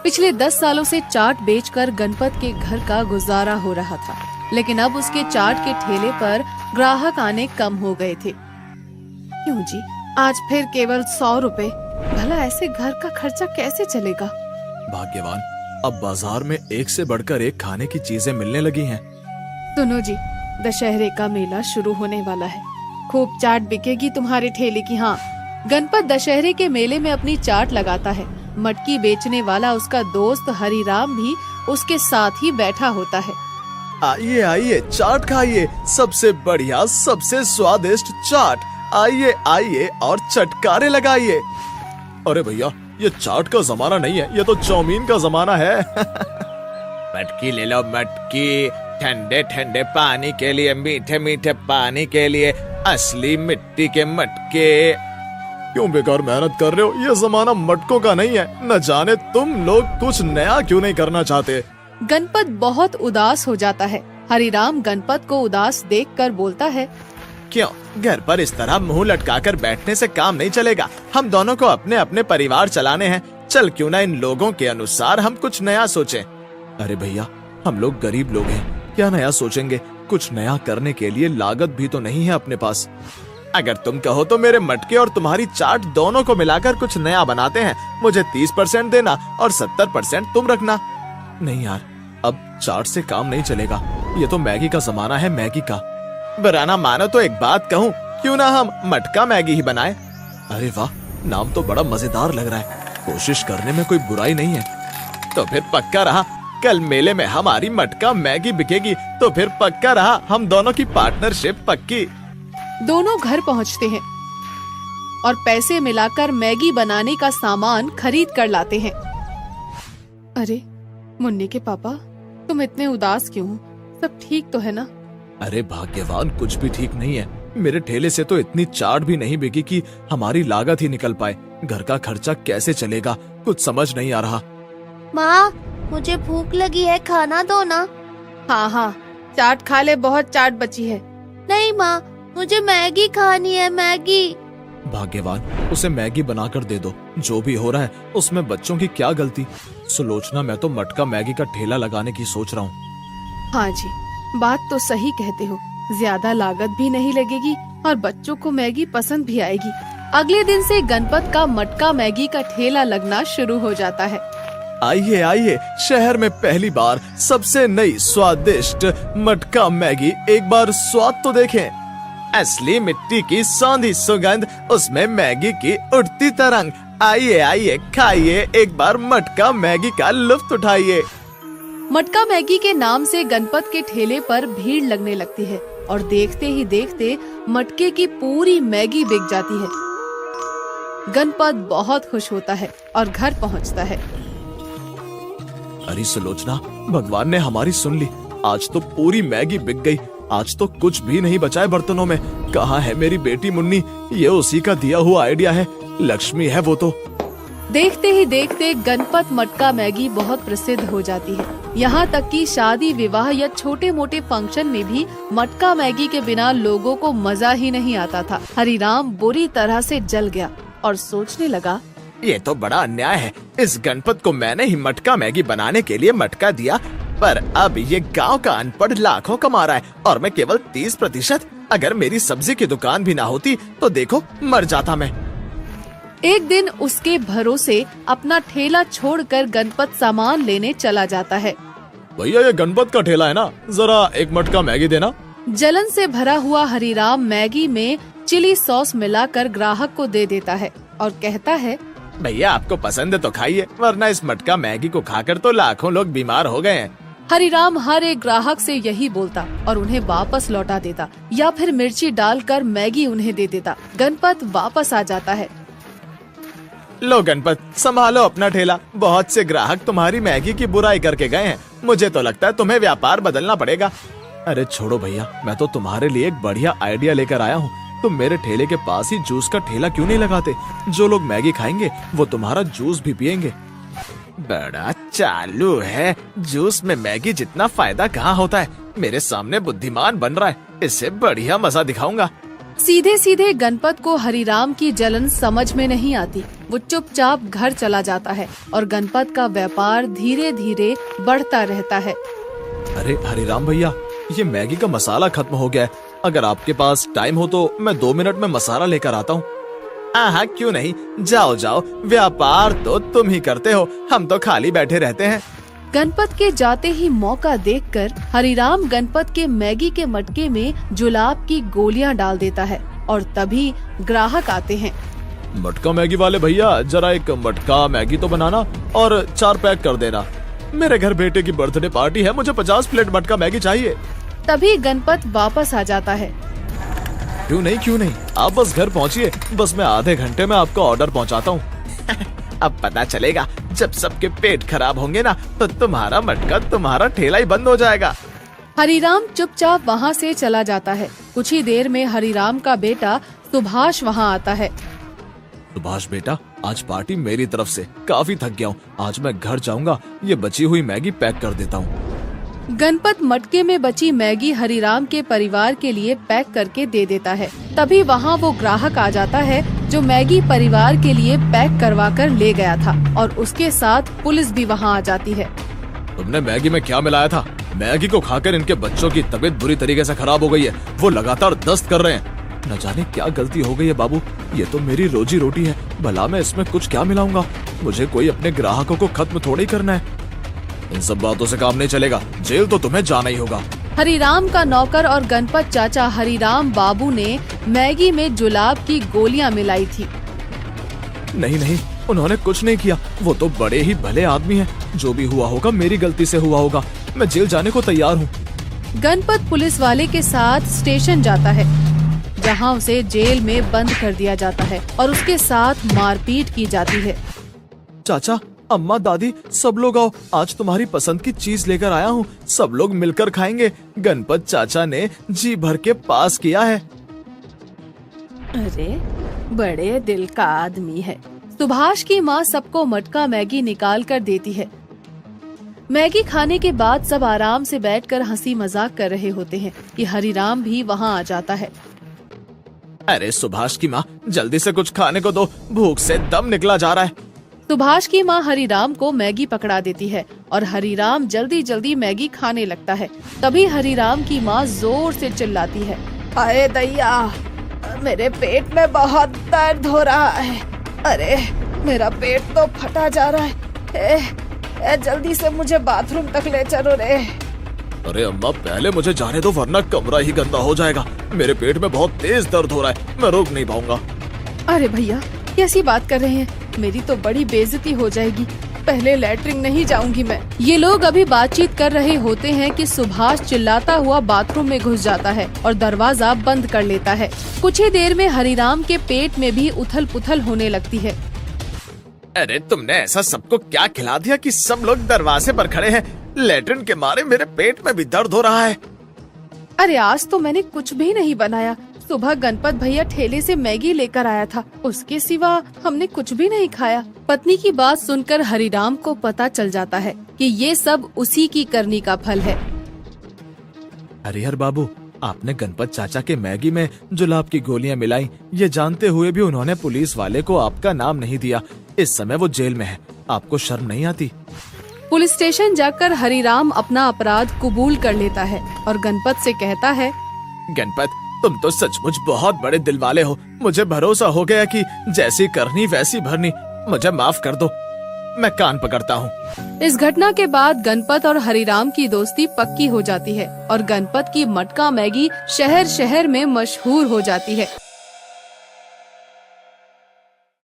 पिछले 10 सालों से चाट बेचकर गणपत के घर का गुजारा हो रहा था, लेकिन अब उसके चाट के ठेले पर ग्राहक आने कम हो गए थे। क्यों जी, आज फिर केवल 100 रुपए? भला ऐसे घर का खर्चा कैसे चलेगा? भाग्यवान, अब बाजार में एक से बढ़कर एक खाने की चीजें मिलने लगी हैं। सुनो जी, दशहरे का मेला शुरू होने वाला है, खूब चाट बिकेगी तुम्हारे ठेले की। हाँ, गणपत दशहरे के मेले में अपनी चाट लगाता है। मटकी बेचने वाला उसका दोस्त हरिराम भी उसके साथ ही बैठा होता है। आइए आइए, चाट खाइए, सबसे बढ़िया सबसे स्वादिष्ट चाट। आइए आइए और चटकारे लगाइए। अरे भैया, ये चाट का जमाना नहीं है, ये तो चाउमीन का जमाना है। मटकी ले लो मटकी, ठंडे ठंडे पानी के लिए, मीठे मीठे पानी के लिए, असली मिट्टी के मटके। क्यों बेकार मेहनत कर रहे हो? ये जमाना मटकों का नहीं है। न जाने तुम लोग कुछ नया क्यों नहीं करना चाहते। गणपत बहुत उदास हो जाता है। हरिराम गणपत को उदास देखकर बोलता है, क्यों, घर पर इस तरह मुंह लटकाकर बैठने से काम नहीं चलेगा। हम दोनों को अपने अपने परिवार चलाने हैं। चल क्यों ना इन लोगों के अनुसार हम कुछ नया सोचें। अरे भैया, हम लोग गरीब लोग हैं, क्या नया सोचेंगे? कुछ नया करने के लिए लागत भी तो नहीं है अपने पास। अगर तुम कहो तो मेरे मटके और तुम्हारी चाट दोनों को मिलाकर कुछ नया बनाते हैं। मुझे 30% देना और 70% तुम रखना। नहीं यार, अब चाट से काम नहीं चलेगा। ये तो मैगी का जमाना है, मैगी का। बुरा ना मानो तो एक बात कहूँ, क्यों ना हम मटका मैगी ही बनाए? अरे वाह, नाम तो बड़ा मजेदार लग रहा है। कोशिश करने में कोई बुराई नहीं है। तो फिर पक्का रहा, कल मेले में हमारी मटका मैगी बिकेगी। तो फिर पक्का रहा, हम दोनों की पार्टनरशिप पक्की। दोनों घर पहुंचते हैं और पैसे मिलाकर मैगी बनाने का सामान खरीद कर लाते हैं। अरे मुन्नी के पापा, तुम इतने उदास क्यों हो? सब ठीक तो है ना? अरे भाग्यवान, कुछ भी ठीक नहीं है। मेरे ठेले से तो इतनी चाट भी नहीं बिकी कि हमारी लागत ही निकल पाए। घर का खर्चा कैसे चलेगा, कुछ समझ नहीं आ रहा। माँ, मुझे भूख लगी है, खाना दो ना। हाँ हाँ, चाट खा ले, बहुत चाट बची है। नहीं माँ, मुझे मैगी खानी है, मैगी। भाग्यवान, उसे मैगी बनाकर दे दो। जो भी हो रहा है उसमें बच्चों की क्या गलती। सुलोचना, मैं तो मटका मैगी का ठेला लगाने की सोच रहा हूँ। हाँ जी, बात तो सही कहते हो। ज्यादा लागत भी नहीं लगेगी और बच्चों को मैगी पसंद भी आएगी। अगले दिन से गणपत का मटका मैगी का ठेला लगना शुरू हो जाता है। आइए आइए, शहर में पहली बार सबसे नई स्वादिष्ट मटका मैगी, एक बार स्वाद तो देखें। असली मिट्टी की सौंधी सुगंध, उसमें मैगी की उठती तरंग। आइए आइए, खाइए, एक बार मटका मैगी का लुत्फ उठाइए। मटका मैगी के नाम से गणपत के ठेले पर भीड़ लगने लगती है और देखते ही देखते मटके की पूरी मैगी बिक जाती है। गणपत बहुत खुश होता है और घर पहुंचता है। अरे सुलोचना, भगवान ने हमारी सुन ली। आज तो पूरी मैगी बिक गई। आज तो कुछ भी नहीं बचा है बर्तनों में। कहाँ है मेरी बेटी मुन्नी? ये उसी का दिया हुआ आइडिया है। लक्ष्मी है वो तो। देखते ही देखते गणपत मटका मैगी बहुत प्रसिद्ध हो जाती है। यहाँ तक कि शादी विवाह या छोटे मोटे फंक्शन में भी मटका मैगी के बिना लोगों को मजा ही नहीं आता था। हरिराम बुरी तरह से जल गया और सोचने लगा, ये तो बड़ा अन्याय है। इस गणपत को मैंने ही मटका मैगी बनाने के लिए मटका दिया, पर अब ये गांव का अनपढ़ लाखों कमा रहा है और मैं केवल 30%। अगर मेरी सब्जी की दुकान भी ना होती तो देखो, मर जाता मैं। एक दिन उसके भरोसे अपना ठेला छोड़कर गणपत सामान लेने चला जाता है। भैया, ये गणपत का ठेला है ना, जरा एक मटका मैगी देना। जलन से भरा हुआ हरिराम मैगी में चिली सॉस मिलाकर ग्राहक को दे देता है और कहता है, भैया आपको पसंद है तो खाइए, वरना इस मटका मैगी को खाकर तो लाखों लोग बीमार हो गए हैं। हरिराम हर एक ग्राहक से यही बोलता और उन्हें वापस लौटा देता या फिर मिर्ची डालकर मैगी उन्हें दे देता। गणपत वापस आ जाता है। लो गणपत, संभालो अपना ठेला। बहुत से ग्राहक तुम्हारी मैगी की बुराई करके गए हैं। मुझे तो लगता है तुम्हें व्यापार बदलना पड़ेगा। अरे छोड़ो भैया, मैं तो तुम्हारे लिए एक बढ़िया आइडिया लेकर आया हूँ। तुम मेरे ठेले के पास ही जूस का ठेला क्यों नहीं लगाते? जो लोग मैगी खाएंगे वो तुम्हारा जूस भी पियेंगे। बड़ा चालू है। जूस में मैगी जितना फायदा कहाँ होता है। मेरे सामने बुद्धिमान बन रहा है, इससे बढ़िया मजा दिखाऊंगा। सीधे सीधे गणपत को हरिराम की जलन समझ में नहीं आती। वो चुपचाप घर चला जाता है और गणपत का व्यापार धीरे धीरे बढ़ता रहता है। अरे हरिराम भैया, ये मैगी का मसाला खत्म हो गया है। अगर आपके पास टाइम हो तो मैं 2 मिनट में मसाला लेकर आता हूँ। हाँ क्यों नहीं, जाओ जाओ, व्यापार तो तुम ही करते हो, हम तो खाली बैठे रहते हैं। गणपत के जाते ही मौका देखकर हरिराम गणपत के मैगी के मटके में जुलाब की गोलियां डाल देता है और तभी ग्राहक आते हैं। मटका मैगी वाले भैया, जरा एक मटका मैगी तो बनाना और 4 पैक कर देना। मेरे घर बेटे की बर्थडे पार्टी है, मुझे 50 प्लेट मटका मैगी चाहिए। तभी गणपत वापस आ जाता है। क्यों नहीं, आप बस घर पहुँचिए, बस मैं आधे घंटे में आपका ऑर्डर पहुँचाता हूँ। अब पता चलेगा जब सबके पेट खराब होंगे ना, तो तुम्हारा मटका, तुम्हारा ठेला ही बंद हो जाएगा। हरिराम चुपचाप वहाँ से चला जाता है। कुछ ही देर में हरिराम का बेटा सुभाष वहाँ आता है। सुभाष बेटा, आज पार्टी मेरी तरफ से, काफी थक गया हूँ, आज मैं घर जाऊंगा, ये बची हुई मैगी पैक कर देता हूँ। गणपत मटके में बची मैगी हरिराम के परिवार के लिए पैक करके दे देता है। तभी वहाँ वो ग्राहक आ जाता है जो मैगी परिवार के लिए पैक करवा कर ले गया था और उसके साथ पुलिस भी वहाँ आ जाती है। तुमने मैगी में क्या मिलाया था? मैगी को खाकर इनके बच्चों की तबीयत बुरी तरीके से खराब हो गई है, वो लगातार दस्त कर रहे हैं। न जाने क्या गलती हो गई है बाबू, ये तो मेरी रोजी रोटी है, भला मैं इसमें कुछ क्या मिलाऊंगा? मुझे कोई अपने ग्राहकों को खत्म थोड़ी करना है। इन सब बातों से काम नहीं चलेगा, जेल तो तुम्हें जाना ही होगा। हरिराम का नौकर और गणपत चाचा हरिराम बाबू ने मैगी में जुलाब की गोलियां मिलाई थी। नहीं, उन्होंने कुछ नहीं किया, वो तो बड़े ही भले आदमी हैं। जो भी हुआ होगा मेरी गलती से हुआ होगा, मैं जेल जाने को तैयार हूँ। गणपत पुलिस वाले के साथ स्टेशन जाता है, जहाँ उसे जेल में बंद कर दिया जाता है और उसके साथ मारपीट की जाती है। चाचा, अम्मा, दादी, सब लोग आओ, आज तुम्हारी पसंद की चीज लेकर आया हूँ, सब लोग मिलकर खाएंगे। गणपत चाचा ने जी भर के पास किया है। अरे बड़े दिल का आदमी है। सुभाष की माँ सबको मटका मैगी निकाल कर देती है। मैगी खाने के बाद सब आराम से बैठकर हंसी मजाक कर रहे होते हैं कि हरिराम भी वहाँ आ जाता है। अरे सुभाष की माँ, जल्दी से कुछ खाने को दो, भूख से दम निकला जा रहा है। सुभाष की माँ हरिराम को मैगी पकड़ा देती है और हरिराम जल्दी जल्दी मैगी खाने लगता है। तभी हरिराम की माँ जोर से चिल्लाती है, अरे दैया, मेरे पेट में बहुत दर्द हो रहा है। अरे मेरा पेट तो फटा जा रहा है। जल्दी से मुझे बाथरूम तक ले चलो रे। अरे अम्मा, पहले मुझे जाने दो, वरना कमरा ही गंदा हो जाएगा। मेरे पेट में बहुत तेज दर्द हो रहा है, मैं रोक नहीं पाऊंगा। अरे भैया, कैसी बात कर रहे हैं? मेरी तो बड़ी बेइज्जती हो जाएगी। पहले लैट्रिन नहीं जाऊंगी मैं। ये लोग अभी बातचीत कर रहे होते हैं कि सुभाष चिल्लाता हुआ बाथरूम में घुस जाता है और दरवाजा बंद कर लेता है। कुछ ही देर में हरिराम के पेट में भी उथल पुथल होने लगती है। अरे तुमने ऐसा सबको क्या खिला दिया कि सब लोग दरवाजे पर खड़े हैं? लैट्रिन के मारे मेरे पेट में भी दर्द हो रहा है। अरे आज तो मैंने कुछ भी नहीं बनाया। सुबह गणपत भैया ठेले से मैगी लेकर आया था, उसके सिवा हमने कुछ भी नहीं खाया। पत्नी की बात सुनकर हरिराम को पता चल जाता है कि ये सब उसी की करनी का फल है। हरिहर बाबू, आपने गणपत चाचा के मैगी में जुलाब की गोलियां मिलाई, ये जानते हुए भी उन्होंने पुलिस वाले को आपका नाम नहीं दिया। इस समय वो जेल में है, आपको शर्म नहीं आती? पुलिस स्टेशन जाकर हरिराम अपना अपराध कबूल कर लेता है और गणपत से कहता है, गणपत, तुम तो सचमुच बहुत बड़े दिल वाले हो। मुझे भरोसा हो गया कि जैसी करनी वैसी भरनी। मुझे माफ कर दो, मैं कान पकड़ता हूँ। इस घटना के बाद गणपत और हरिराम की दोस्ती पक्की हो जाती है और गणपत की मटका मैगी शहर शहर में मशहूर हो जाती है।